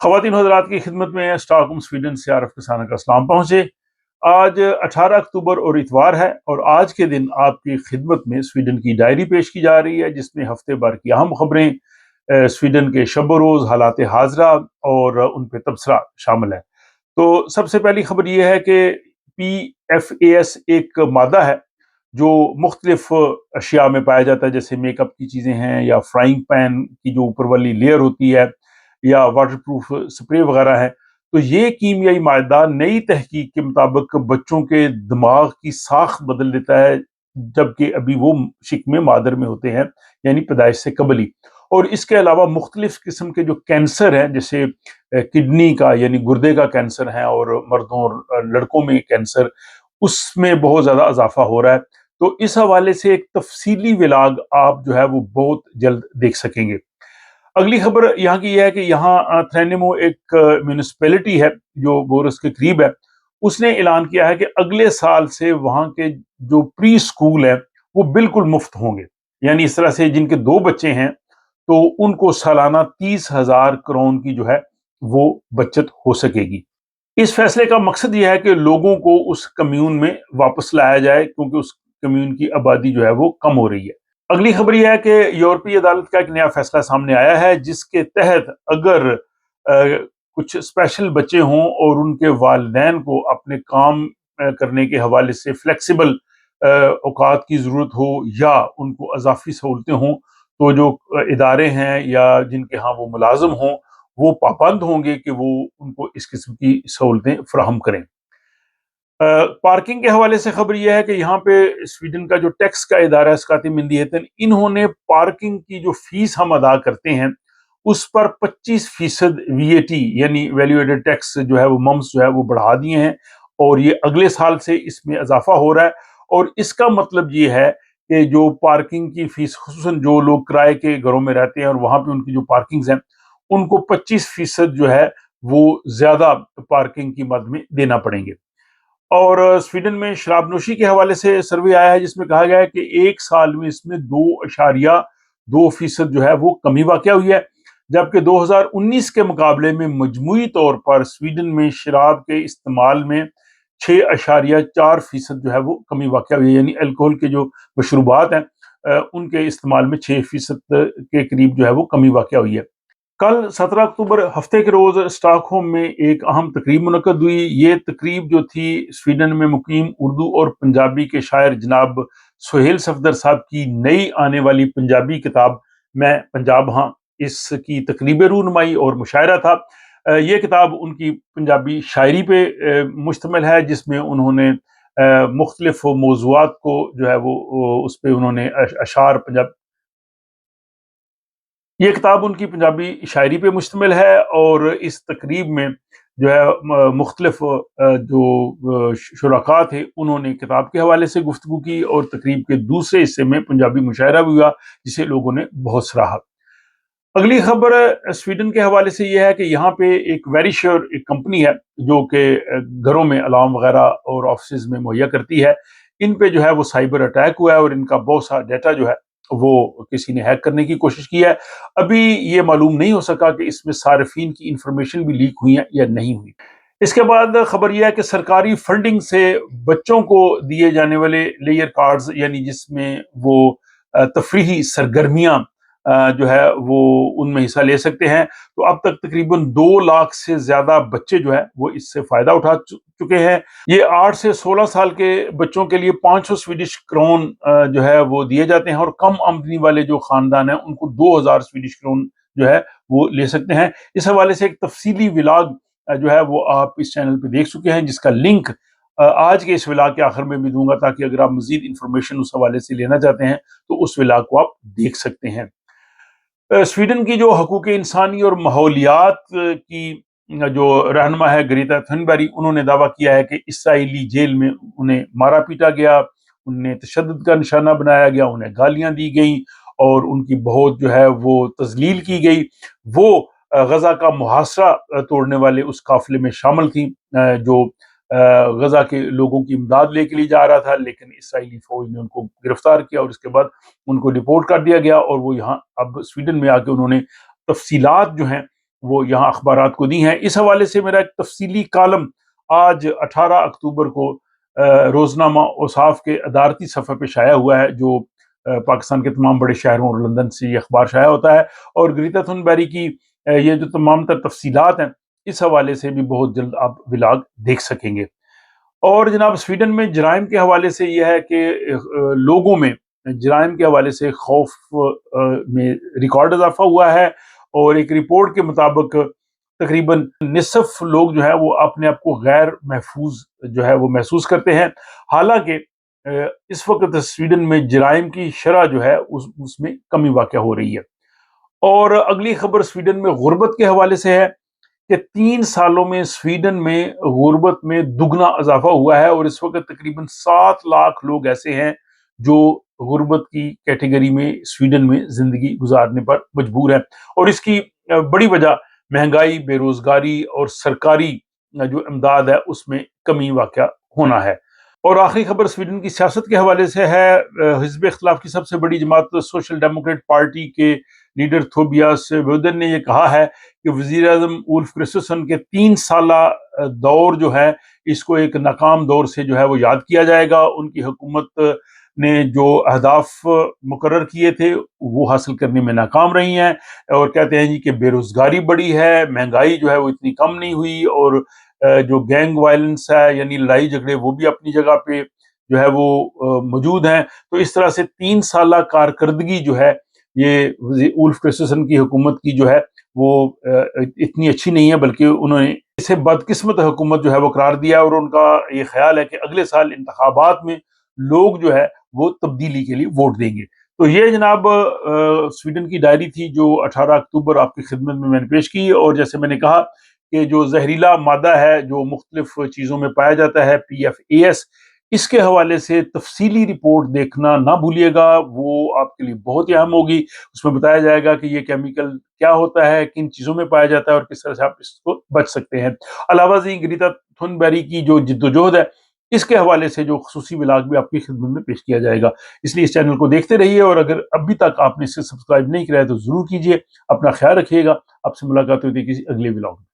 خواتین حضرات کی خدمت میں اسٹاک ہوم سویڈن سے عارف کسانہ کا اسلام پہنچے۔ آج 18 اکتوبر اور اتوار ہے، اور آج کے دن آپ کی خدمت میں سویڈن کی ڈائری پیش کی جا رہی ہے، جس میں ہفتے بھر کی اہم خبریں، سویڈن کے شب و روز، حالات حاضرہ اور ان پہ تبصرہ شامل ہے۔ تو سب سے پہلی خبر یہ ہے کہ PFAS ایک مادہ ہے جو مختلف اشیاء میں پایا جاتا ہے، جیسے میک اپ کی چیزیں ہیں، یا فرائنگ پین کی جو اوپر والی لیئر ہوتی ہے، یا واٹر پروف سپرے وغیرہ ہے۔ تو یہ کیمیائی مادہ نئی تحقیق کے مطابق بچوں کے دماغ کی ساخت بدل دیتا ہے، جبکہ ابھی وہ شکم مادر میں ہوتے ہیں، یعنی پیدائش سے قبل ہی۔ اور اس کے علاوہ مختلف قسم کے جو کینسر ہیں، جیسے کڈنی کا یعنی گردے کا کینسر ہے، اور مردوں اور لڑکوں میں کینسر، اس میں بہت زیادہ اضافہ ہو رہا ہے۔ تو اس حوالے سے ایک تفصیلی ولاگ آپ جو ہے وہ بہت جلد دیکھ سکیں گے۔ اگلی خبر یہاں کی یہ ہے کہ یہاں تھرینمو ایک میونسپلٹی ہے جو بورس کے قریب ہے، اس نے اعلان کیا ہے کہ اگلے سال سے وہاں کے جو پری اسکول ہیں وہ بالکل مفت ہوں گے، یعنی اس طرح سے جن کے 2 بچے ہیں تو ان کو سالانہ 30,000 کرون کی جو ہے وہ بچت ہو سکے گی۔ اس فیصلے کا مقصد یہ ہے کہ لوگوں کو اس کمیون میں واپس لایا جائے، کیونکہ اس کمیون کی آبادی جو ہے وہ کم ہو رہی ہے۔ اگلی خبر یہ ہے کہ یورپی عدالت کا ایک نیا فیصلہ سامنے آیا ہے، جس کے تحت اگر کچھ اسپیشل بچے ہوں اور ان کے والدین کو اپنے کام کرنے کے حوالے سے فلیکسیبل اوقات کی ضرورت ہو، یا ان کو اضافی سہولتیں ہوں، تو جو ادارے ہیں یا جن کے ہاں وہ ملازم ہوں، وہ پابند ہوں گے کہ وہ ان کو اس قسم کی سہولتیں فراہم کریں۔ پارکنگ کے حوالے سے خبر یہ ہے کہ یہاں پہ سویڈن کا جو ٹیکس کا ادارہ ہے اسکاتی مندیہتن، انہوں نے پارکنگ کی جو فیس ہم ادا کرتے ہیں اس پر 25% VAT یعنی ویلیو ایڈڈ ٹیکس جو ہے وہ ممس جو ہے وہ بڑھا دیے ہیں، اور یہ اگلے سال سے اس میں اضافہ ہو رہا ہے۔ اور اس کا مطلب یہ ہے کہ جو پارکنگ کی فیس، خصوصاً جو لوگ کرائے کے گھروں میں رہتے ہیں اور وہاں پہ ان کی جو پارکنگز ہیں، ان کو 25% جو ہے وہ زیادہ پارکنگ کی مد میں دینا پڑیں گے۔ اور سویڈن میں شراب نوشی کے حوالے سے سروے آیا ہے، جس میں کہا گیا ہے کہ ایک سال میں اس میں 2.2% جو ہے وہ کمی واقع ہوئی ہے، جبکہ 2019 کے مقابلے میں مجموعی طور پر سویڈن میں شراب کے استعمال میں 6.4% جو ہے وہ کمی واقع ہوئی ہے، یعنی الکوہل کے جو مشروبات ہیں ان کے استعمال میں 6% کے قریب جو ہے وہ کمی واقع ہوئی ہے۔ کل 17 اکتوبر ہفتے کے روز اسٹاک ہوم میں ایک اہم تقریب منعقد ہوئی۔ یہ تقریب جو تھی سویڈن میں مقیم اردو اور پنجابی کے شاعر جناب سہیل صفدر صاحب کی نئی آنے والی پنجابی کتاب میں پنجاب ہاں، اس کی تقریب رونمائی اور مشاعرہ تھا۔ یہ کتاب ان کی پنجابی شاعری پہ مشتمل ہے، جس میں انہوں نے مختلف موضوعات کو جو ہے وہ اس پہ انہوں نے اشعار یہ کتاب ان کی پنجابی شاعری پہ مشتمل ہے، اور اس تقریب میں جو ہے مختلف جو شرکاء تھے انہوں نے کتاب کے حوالے سے گفتگو کی، اور تقریب کے دوسرے حصے میں پنجابی مشاعرہ بھی ہوا، جسے لوگوں نے بہت سراہا۔ اگلی خبر سویڈن کے حوالے سے یہ ہے کہ یہاں پہ ایک ویری شیور ایک کمپنی ہے جو کہ گھروں میں الارم وغیرہ اور آفسز میں مہیا کرتی ہے۔ ان پہ جو ہے وہ سائبر اٹیک ہوا ہے، اور ان کا بہت سارا ڈیٹا جو ہے وہ کسی نے ہیک کرنے کی کوشش کی ہے۔ ابھی یہ معلوم نہیں ہو سکا کہ اس میں صارفین کی انفارمیشن بھی لیک ہوئی ہیں یا نہیں ہوئی۔ اس کے بعد خبر یہ ہے کہ سرکاری فنڈنگ سے بچوں کو دیے جانے والے لیئر کارڈز، یعنی جس میں وہ تفریحی سرگرمیاں جو ہے وہ ان میں حصہ لے سکتے ہیں، تو اب تک تقریباً 2 لاکھ سے زیادہ بچے جو ہے وہ اس سے فائدہ اٹھا چکے ہیں۔ یہ 8 سے 16 سال کے بچوں کے لیے 500 سویڈش کرون جو ہے وہ دیے جاتے ہیں، اور کم آمدنی والے جو خاندان ہیں ان کو 2000 سویڈش کرون جو ہے وہ لے سکتے ہیں۔ اس حوالے سے ایک تفصیلی ولاگ جو ہے وہ آپ اس چینل پہ دیکھ چکے ہیں، جس کا لنک آج کے اس ولاگ کے آخر میں بھی دوں گا، تاکہ اگر آپ مزید انفارمیشن اس حوالے سے لینا چاہتے ہیں تو اس ولاگ کو آپ دیکھ سکتے ہیں۔ سویڈن کی جو حقوق انسانی اور ماحولیات کی جو رہنما ہے گریتا تھنبیری، انہوں نے دعویٰ کیا ہے کہ اسرائیلی جیل میں انہیں مارا پیٹا گیا، انہیں تشدد کا نشانہ بنایا گیا، انہیں گالیاں دی گئیں، اور ان کی بہت جو ہے وہ تذلیل کی گئی۔ وہ غزہ کا محاصرہ توڑنے والے اس قافلے میں شامل تھیں جو غزہ کے لوگوں کی امداد لے کے لیے جا رہا تھا، لیکن اسرائیلی فوج نے ان کو گرفتار کیا، اور اس کے بعد ان کو ڈپورٹ کر دیا گیا، اور وہ یہاں اب سویڈن میں آ کے انہوں نے تفصیلات جو ہیں وہ یہاں اخبارات کو دی ہیں۔ اس حوالے سے میرا ایک تفصیلی کالم آج 18 اکتوبر کو روزنامہ اوصاف کے ادارتی صفحے پہ شائع ہوا ہے، جو پاکستان کے تمام بڑے شہروں اور لندن سے یہ اخبار شائع ہوتا ہے، اور گریتا تھنبری کی یہ جو تمام تر تفصیلات ہیں اس حوالے سے بھی بہت جلد آپ ولاگ دیکھ سکیں گے۔ اور جناب سویڈن میں جرائم کے حوالے سے یہ ہے کہ لوگوں میں جرائم کے حوالے سے خوف میں ریکارڈ اضافہ ہوا ہے، اور ایک رپورٹ کے مطابق تقریباً نصف لوگ جو ہے وہ اپنے آپ کو غیر محفوظ جو ہے وہ محسوس کرتے ہیں، حالانکہ اس وقت سویڈن میں جرائم کی شرح جو ہے اس میں کمی واقع ہو رہی ہے۔ اور اگلی خبر سویڈن میں غربت کے حوالے سے ہے کہ 3 سالوں میں سویڈن میں غربت میں دگنا اضافہ ہوا ہے، اور اس وقت تقریباً 7 لاکھ لوگ ایسے ہیں جو غربت کی کیٹیگری میں سویڈن میں زندگی گزارنے پر مجبور ہیں، اور اس کی بڑی وجہ مہنگائی، بے روزگاری اور سرکاری جو امداد ہے اس میں کمی واقع ہونا ہے۔ اور آخری خبر سویڈن کی سیاست کے حوالے سے ہے۔ حزب اختلاف کی سب سے بڑی جماعت سوشل ڈیموکریٹ پارٹی کے لیڈر توبیاس وودن نے یہ کہا ہے کہ وزیر اعظم اولف کرسٹرسن کے 3 سالہ دور جو ہے اس کو ایک ناکام دور سے جو ہے وہ یاد کیا جائے گا۔ ان کی حکومت نے جو اہداف مقرر کیے تھے وہ حاصل کرنے میں ناکام رہی ہیں، اور کہتے ہیں جی کہ بے روزگاری بڑی ہے، مہنگائی جو ہے وہ اتنی کم نہیں ہوئی، اور جو گینگ وائلنس ہے یعنی لڑائی جھگڑے وہ بھی اپنی جگہ پہ جو ہے وہ موجود ہیں۔ تو اس طرح سے 3 سالہ کارکردگی جو ہے یہ اولف کرسٹرسن کی حکومت کی جو ہے وہ اتنی اچھی نہیں ہے، بلکہ انہوں نے اسے بدقسمت حکومت جو ہے وہ قرار دیا، اور ان کا یہ خیال ہے کہ اگلے سال انتخابات میں لوگ جو ہے وہ تبدیلی کے لیے ووٹ دیں گے۔ تو یہ جناب سویڈن کی ڈائری تھی جو 18 اکتوبر آپ کی خدمت میں نے پیش کی، اور جیسے میں نے کہا کہ جو زہریلا مادہ ہے جو مختلف چیزوں میں پایا جاتا ہے PFAS، اس کے حوالے سے تفصیلی رپورٹ دیکھنا نہ بھولیے گا، وہ آپ کے لیے بہت ہی اہم ہوگی۔ اس میں بتایا جائے گا کہ یہ کیمیکل کیا ہوتا ہے، کن چیزوں میں پایا جاتا ہے، اور کس طرح سے آپ اس کو بچ سکتے ہیں۔ علاوہ ازیں گریتا تھنبری کی جو جدوجہد ہے اس کے حوالے سے جو خصوصی ولاگ بھی آپ کی خدمت میں پیش کیا جائے گا، اس لیے اس چینل کو دیکھتے رہیے، اور اگر ابھی تک آپ نے اسے سبسکرائب نہیں کیا ہے تو ضرور کیجیے۔ اپنا خیال رکھیے گا، آپ سے ملاقات ہوتی ہے کسی اگلے ولاگ میں۔